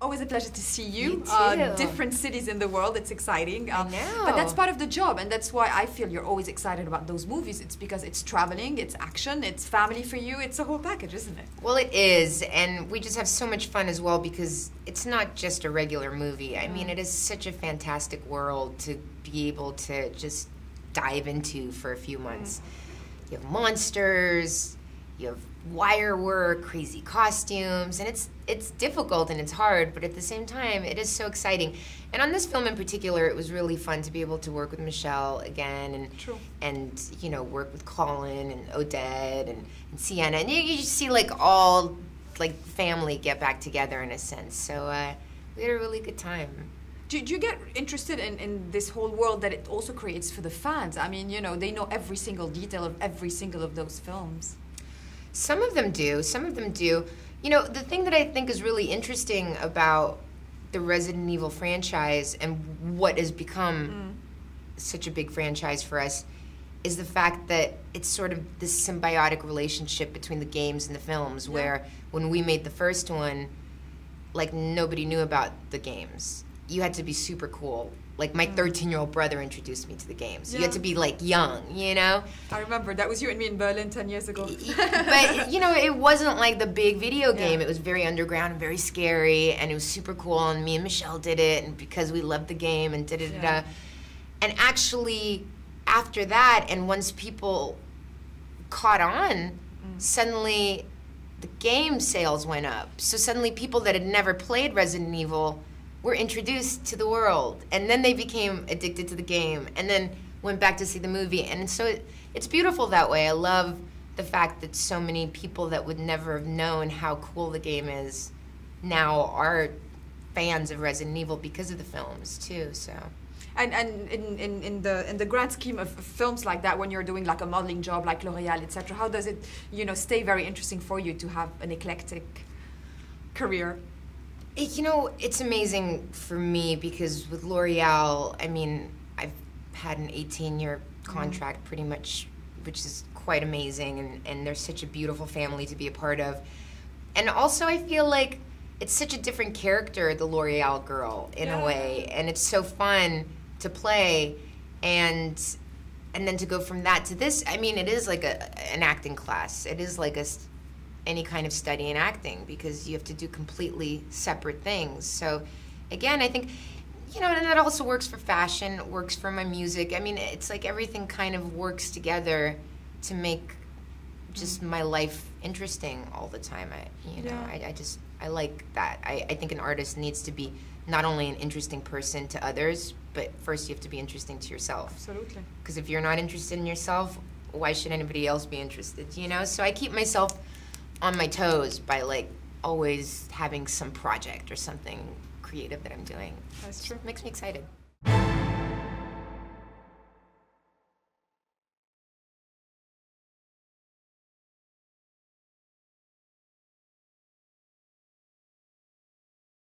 Always a pleasure to see you. You too. Different cities in the world, it's exciting. I know. But that's part of the job, and that's why I feel you're always excited about those movies. It's because it's traveling, it's action, it's family for you, it's a whole package, isn't it? Well, it is, and we just have so much fun as well because it's not just a regular movie. I mean, it is such a fantastic world to be able to just dive into for a few months. You have monsters, you have wire work, crazy costumes, and it's difficult and it's hard, but at the same time, it is so exciting. And on this film in particular, it was really fun to be able to work with Michelle again, and you know, work with Colin and Odette and Sienna, and you just see like all like family get back together in a sense. So we had a really good time. Do you get interested in this whole world that it also creates for the fans? I mean, you know, they know every single detail of every single of those films. Some of them do. Some of them do. You know, the thing that I think is really interesting about the Resident Evil franchise and what has become such a big franchise for us is the fact that it's sort of this symbiotic relationship between the games and the films, where when we made the first one, like, nobody knew about the games. You had to be super cool. Like, my 13-year-old brother introduced me to the games. You had to be, like, young, you know? I remember. That was you and me in Berlin 10 years ago. But, you know, it wasn't like the big video game. It was very underground and very scary, and it was super cool, and me and Michelle did it, and because we loved the game, and da-da-da-da. And actually, after that, and once people caught on, suddenly the game sales went up. So suddenly people that had never played Resident Evil were introduced to the world, and then they became addicted to the game, and then went back to see the movie. And so it's beautiful that way. I love the fact that so many people that would never have known how cool the game is now are fans of Resident Evil because of the films too. So. And in the grand scheme of films like that, when you're doing like a modeling job like L'Oréal, etc., how does it, you know, stay very interesting for you to have an eclectic career? You know, it's amazing for me because with L'Oréal, I mean, I've had an 18-year contract pretty much, which is quite amazing, and they're such a beautiful family to be a part of. And also I feel like it's such a different character, the L'Oréal girl, in a way, and it's so fun to play, and then to go from that to this. I mean, it is like an acting class. It is like any kind of study in acting because you have to do completely separate things. So again, I think, you know, and that also works for fashion, it works for my music. I mean, it's like everything kind of works together to make just my life interesting all the time. I like that. I think an artist needs to be not only an interesting person to others, but first you have to be interesting to yourself. Absolutely. Because if you're not interested in yourself, why should anybody else be interested, you know? So I keep myself on my toes by like always having some project or something creative that I'm doing. That's true. It makes me excited.